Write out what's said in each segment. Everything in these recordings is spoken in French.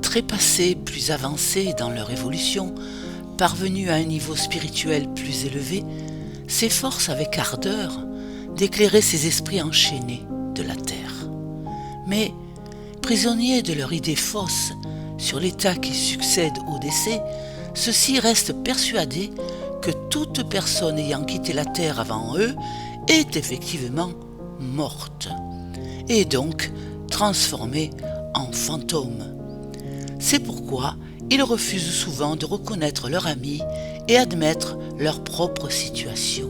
trépassés, plus avancés dans leur évolution, parvenus à un niveau spirituel plus élevé, s'efforcent avec ardeur d'éclairer ces esprits enchaînés de la terre. Mais, prisonniers de leur idée fausse sur l'état qui succède au décès, ceux-ci restent persuadés que toute personne ayant quitté la terre avant eux est effectivement morte, et donc transformée en fantôme. C'est pourquoi ils refusent souvent de reconnaître leur ami et admettre leur propre situation.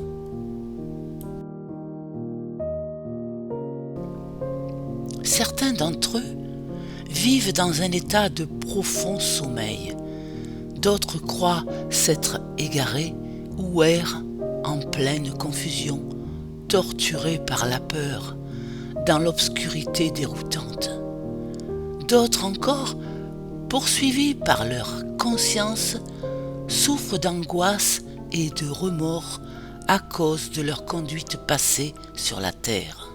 Certains d'entre eux vivent dans un état de profond sommeil. D'autres croient s'être égarés ou errent en pleine confusion, torturés par la peur, dans l'obscurité déroutante. D'autres encore, poursuivis par leur conscience, souffrent d'angoisse et de remords à cause de leur conduite passée sur la terre.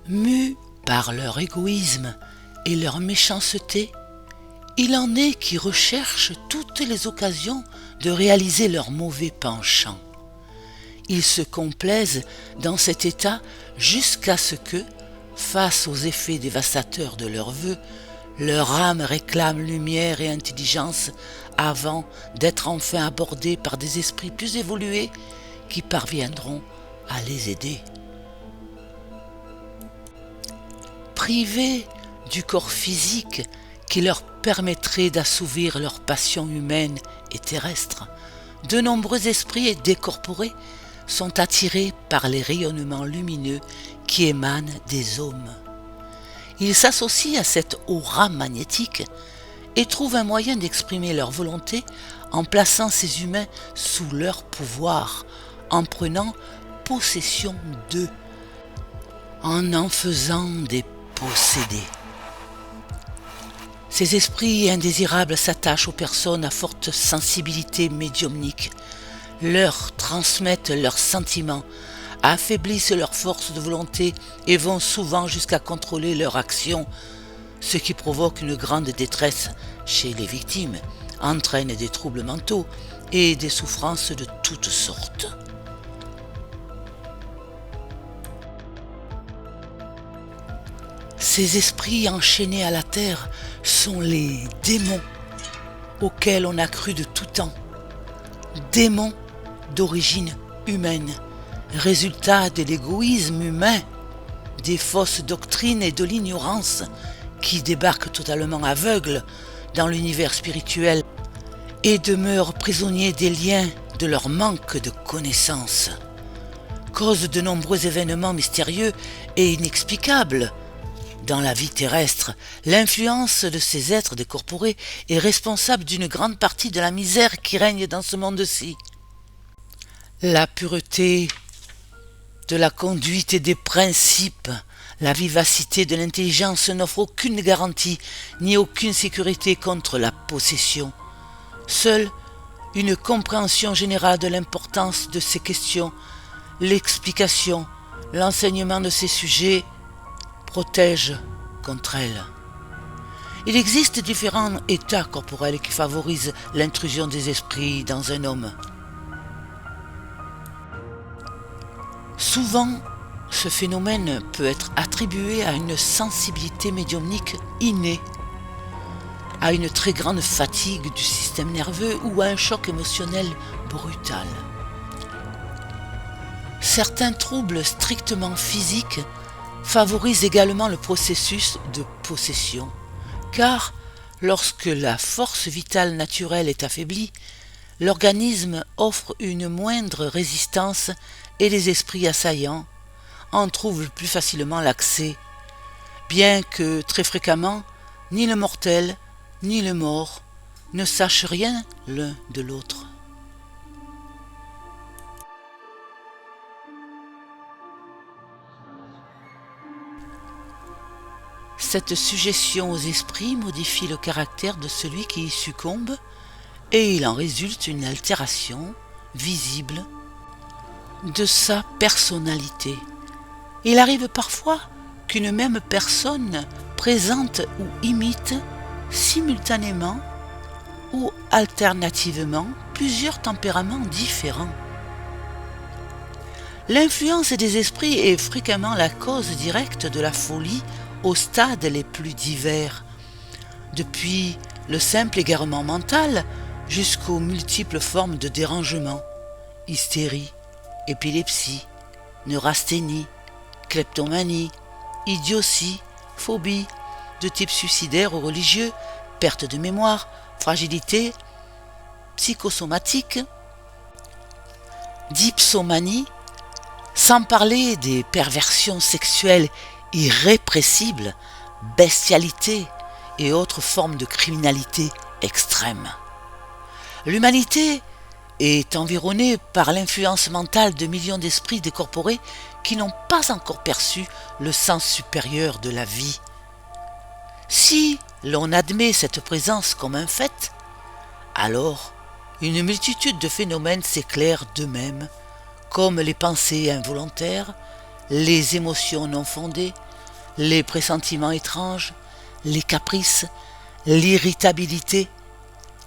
Mus par leur égoïsme et leur méchanceté, il en est qui recherchent toutes les occasions de réaliser leur mauvais penchant. Ils se complaisent dans cet état jusqu'à ce que, face aux effets dévastateurs de leurs vœux, leur âme réclame lumière et intelligence avant d'être enfin abordée par des esprits plus évolués qui parviendront à les aider. Privés du corps physique qui leur permettrait d'assouvir leurs passions humaines et terrestres, de nombreux esprits décorporés sont attirés par les rayonnements lumineux qui émanent des hommes. Ils s'associent à cette aura magnétique et trouvent un moyen d'exprimer leur volonté en plaçant ces humains sous leur pouvoir, en prenant possession d'eux, en faisant des possédés. Ces esprits indésirables s'attachent aux personnes à forte sensibilité médiumnique, leur transmettent leurs sentiments, affaiblissent leur force de volonté et vont souvent jusqu'à contrôler leur action, ce qui provoque une grande détresse chez les victimes, entraîne des troubles mentaux et des souffrances de toutes sortes. Ces esprits enchaînés à la terre sont les démons auxquels on a cru de tout temps. Démons d'origine humaine, résultat de l'égoïsme humain, des fausses doctrines et de l'ignorance qui débarquent totalement aveugles dans l'univers spirituel et demeurent prisonniers des liens de leur manque de connaissances, cause de nombreux événements mystérieux et inexplicables. Dans la vie terrestre, l'influence de ces êtres décorporés est responsable d'une grande partie de la misère qui règne dans ce monde-ci. La pureté de la conduite et des principes, la vivacité de l'intelligence n'offrent aucune garantie ni aucune sécurité contre la possession. Seule une compréhension générale de l'importance de ces questions, l'explication, l'enseignement de ces sujets protège contre elles. Il existe différents états corporels qui favorisent l'intrusion des esprits dans un homme. Souvent, ce phénomène peut être attribué à une sensibilité médiumnique innée, à une très grande fatigue du système nerveux ou à un choc émotionnel brutal. Certains troubles strictement physiques favorisent également le processus de possession, car lorsque la force vitale naturelle est affaiblie, l'organisme offre une moindre résistance et les esprits assaillants en trouvent plus facilement l'accès, bien que très fréquemment, ni le mortel ni le mort ne sachent rien l'un de l'autre. Cette suggestion aux esprits modifie le caractère de celui qui y succombe et il en résulte une altération visible de sa personnalité. Il arrive parfois qu'une même personne présente ou imite simultanément ou alternativement plusieurs tempéraments différents. L'influence des esprits est fréquemment la cause directe de la folie aux stades les plus divers, depuis le simple égarement mental jusqu'aux multiples formes de dérangement, hystérie, épilepsie, neurasthénie, kleptomanie, idiotie, phobie, de type suicidaire ou religieux, perte de mémoire, fragilité, psychosomatique, dipsomanie, sans parler des perversions sexuelles irrépressibles, bestialité et autres formes de criminalité extrême. L'humanité est environnée par l'influence mentale de millions d'esprits décorporés qui n'ont pas encore perçu le sens supérieur de la vie. Si l'on admet cette présence comme un fait, alors une multitude de phénomènes s'éclairent d'eux-mêmes, comme les pensées involontaires, les émotions non fondées, les pressentiments étranges, les caprices, l'irritabilité,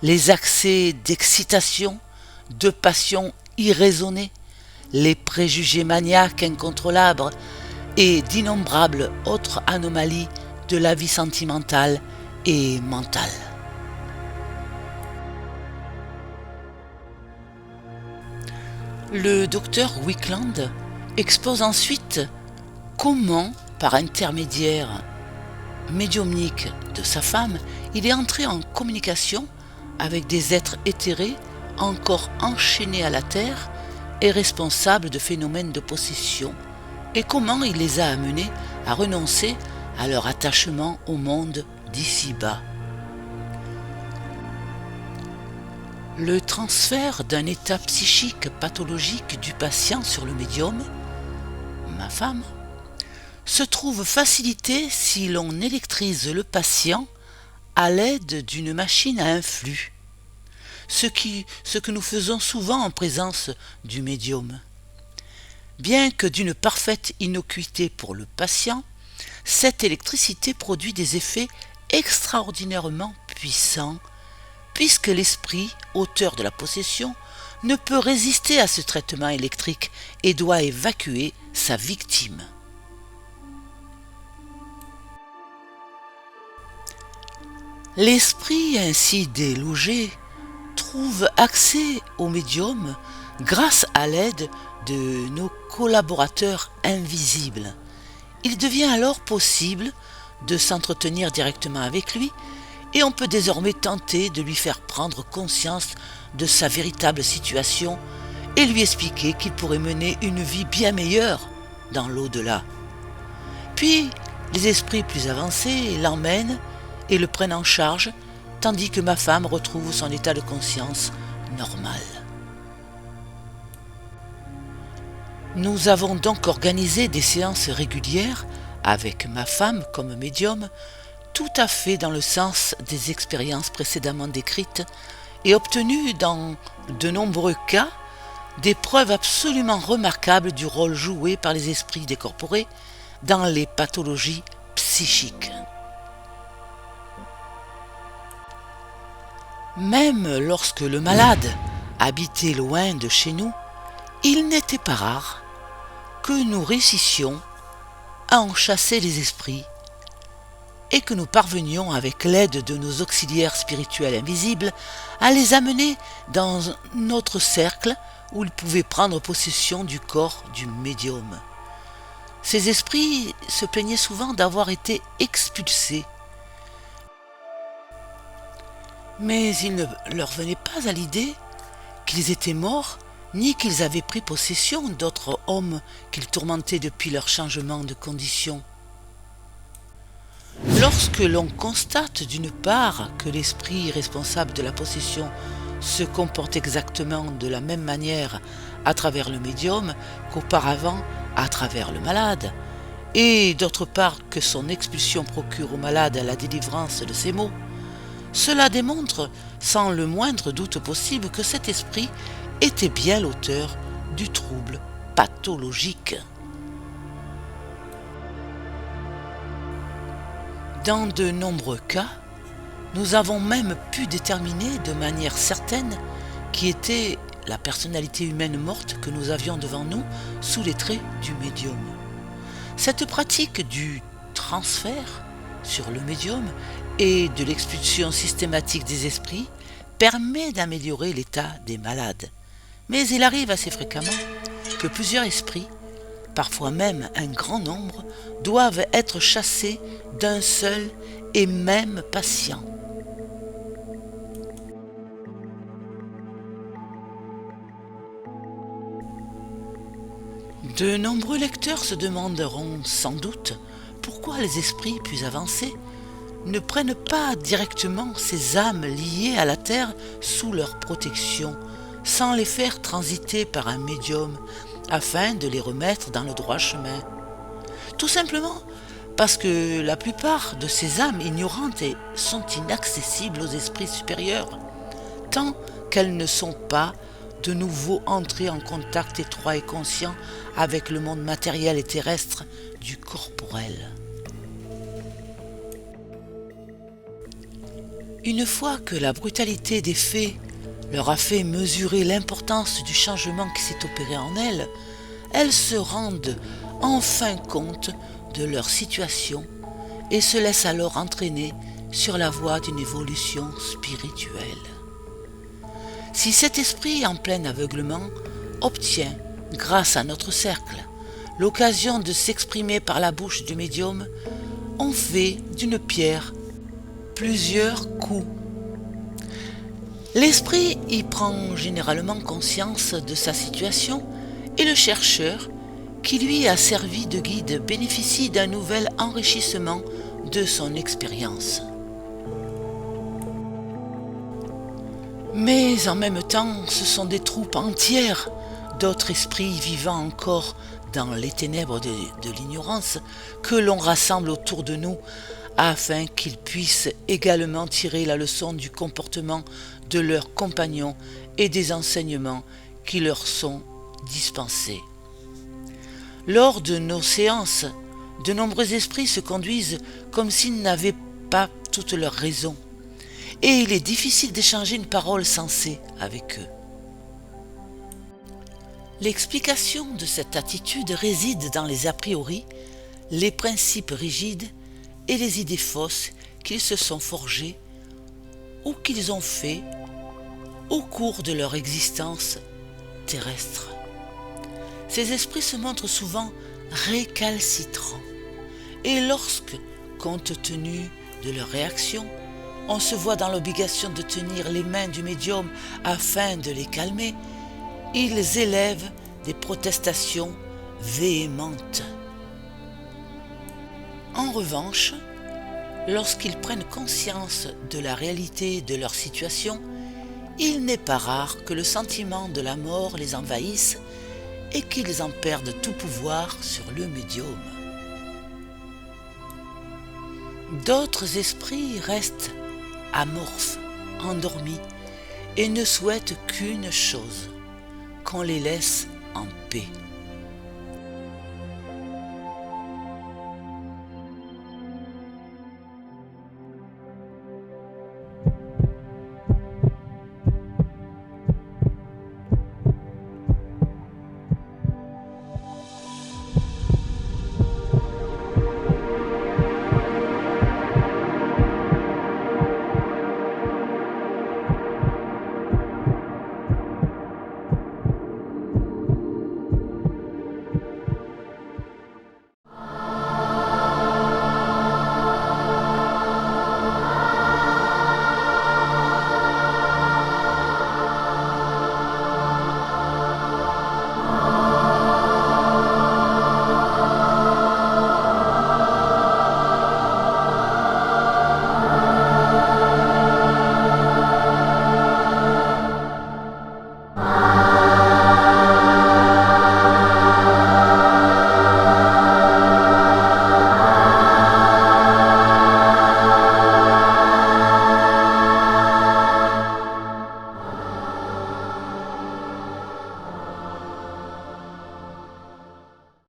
les accès d'excitation, de passion irraisonnée, les préjugés maniaques incontrôlables et d'innombrables autres anomalies de la vie sentimentale et mentale. Le docteur Wickland expose ensuite comment, par intermédiaire médiumnique de sa femme, il est entré en communication avec des êtres éthérés encore enchaînés à la terre et responsables de phénomènes de possession, et comment il les a amenés à renoncer à leur attachement au monde d'ici-bas. Le transfert d'un état psychique pathologique du patient sur le médium, ma femme, se trouve facilité si l'on électrise le patient à l'aide d'une machine à influx, ce que nous faisons souvent en présence du médium. Bien que d'une parfaite innocuité pour le patient, cette électricité produit des effets extraordinairement puissants, puisque l'esprit, auteur de la possession, ne peut résister à ce traitement électrique et doit évacuer sa victime. L'esprit ainsi délogé trouve accès au médium grâce à l'aide de nos collaborateurs invisibles. Il devient alors possible de s'entretenir directement avec lui et on peut désormais tenter de lui faire prendre conscience de sa véritable situation et lui expliquer qu'il pourrait mener une vie bien meilleure dans l'au-delà. Puis, les esprits plus avancés l'emmènent et le prennent en charge, tandis que ma femme retrouve son état de conscience normal. Nous avons donc organisé des séances régulières avec ma femme comme médium, tout à fait dans le sens des expériences précédemment décrites et obtenu dans de nombreux cas des preuves absolument remarquables du rôle joué par les esprits décorporés dans les pathologies psychiques. Même lorsque le malade habitait loin de chez nous, il n'était pas rare que nous réussissions à en chasser les esprits et que nous parvenions, avec l'aide de nos auxiliaires spirituels invisibles, à les amener dans notre cercle où ils pouvaient prendre possession du corps du médium. Ces esprits se plaignaient souvent d'avoir été expulsés, mais il ne leur venait pas à l'idée qu'ils étaient morts, ni qu'ils avaient pris possession d'autres hommes qu'ils tourmentaient depuis leur changement de condition. Lorsque l'on constate d'une part que l'esprit responsable de la possession se comporte exactement de la même manière à travers le médium qu'auparavant à travers le malade, et d'autre part que son expulsion procure au malade la délivrance de ses maux, cela démontre sans le moindre doute possible que cet esprit était bien l'auteur du trouble pathologique. Dans de nombreux cas, nous avons même pu déterminer de manière certaine qui était la personnalité humaine morte que nous avions devant nous sous les traits du médium. Cette pratique du transfert sur le médium et de l'expulsion systématique des esprits permet d'améliorer l'état des malades. Mais il arrive assez fréquemment que plusieurs esprits, parfois même un grand nombre, doivent être chassés d'un seul et même patient. De nombreux lecteurs se demanderont sans doute pourquoi les esprits plus avancés ne prennent pas directement ces âmes liées à la Terre sous leur protection, sans les faire transiter par un médium, afin de les remettre dans le droit chemin. Tout simplement parce que la plupart de ces âmes ignorantes sont inaccessibles aux esprits supérieurs, tant qu'elles ne sont pas de nouveau entrées en contact étroit et conscient avec le monde matériel et terrestre du corporel. Une fois que la brutalité des faits leur a fait mesurer l'importance du changement qui s'est opéré en elles se rendent enfin compte de leur situation et se laissent alors entraîner sur la voie d'une évolution spirituelle. Si cet esprit en plein aveuglement obtient, grâce à notre cercle, l'occasion de s'exprimer par la bouche du médium, on fait d'une pierre plusieurs coups. L'esprit y prend généralement conscience de sa situation et le chercheur, qui lui a servi de guide, bénéficie d'un nouvel enrichissement de son expérience. Mais en même temps, ce sont des troupes entières d'autres esprits vivant encore dans les ténèbres de l'ignorance que l'on rassemble autour de nous afin qu'ils puissent également tirer la leçon du comportement de leurs compagnons et des enseignements qui leur sont dispensés. Lors de nos séances, de nombreux esprits se conduisent comme s'ils n'avaient pas toute leur raison, et il est difficile d'échanger une parole sensée avec eux. L'explication de cette attitude réside dans les a priori, les principes rigides et les idées fausses qu'ils se sont forgés ou qu'ils ont fait au cours de leur existence terrestre. Ces esprits se montrent souvent récalcitrants et lorsque, compte tenu de leur réaction, on se voit dans l'obligation de tenir les mains du médium afin de les calmer, ils élèvent des protestations véhémentes. En revanche, lorsqu'ils prennent conscience de la réalité de leur situation, il n'est pas rare que le sentiment de la mort les envahisse et qu'ils en perdent tout pouvoir sur le médium. D'autres esprits restent amorphes, endormis, et ne souhaitent qu'une chose, qu'on les laisse en paix.